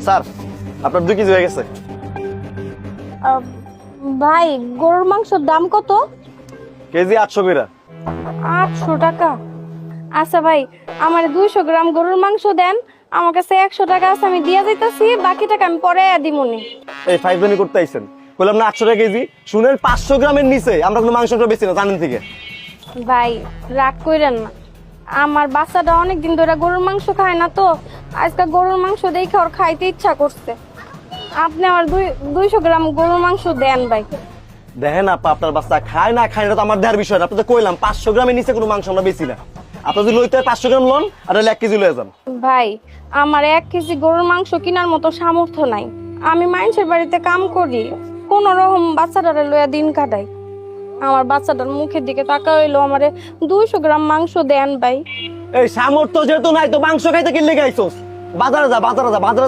Sir আপনার 2 KG হয়ে গেছে। ভাই গরুর মাংসের দাম কত? কেজি 800 করে। 800 টাকা। আচ্ছা ভাই, আমার 200 গ্রাম গরুর মাংস দেন। আমার কাছে 100 টাকা আছে, আমি দিয়ে যাইতাছি, বাকি টাকা আমি পরে দিমুনি। এই ফাইজলামি করতে আইছেন, বললাম না 800 টাকা কেজি। শুনেন 500 গ্রামের নিচে আমরা কোনো মাংস বেশি না, জানেন থেকে। ভাই রাগ কইরেন না, আমার বাচ্চাটা অনেকদিন ধরে গরুর মাংস খায় না, তো আজকে গরুর মাংস দেখে ওর খাইতে ইচ্ছা করছে। আপনি আমার 200 গ্রাম গরুর মাংস দেন ভাই। দেখেন আপা, আপনার বাচ্চা খায় না খায় না তো আমার দেওয়ার বিষয় না। আপনাদের কইলাম 500 গ্রামের নিচে কোনো মাংস আমরা বেশি না। আপনার যদি লইতে হয় 500 গ্রাম লন, আর 1 কেজি লয়ে যান। ভাই আমার 1 কেজি গরুর মাংস কেনার মতো সামর্থ্য নাই। আমি মানুষের বাড়িতে কাম করি, কোন রকম বাচ্চাটারে লইয়া দিন কাটাই। আমার বাচ্চাটার মুখের দিকে তাকা হইলো, আমারে 200 গ্রাম মাংস দেন ভাই। এই সামর্থ্য যেহেতু নাই তো মাংস খাইতে কিনলে গাইছস। বাজারে যা, বাজারে যা, বাজারে যা।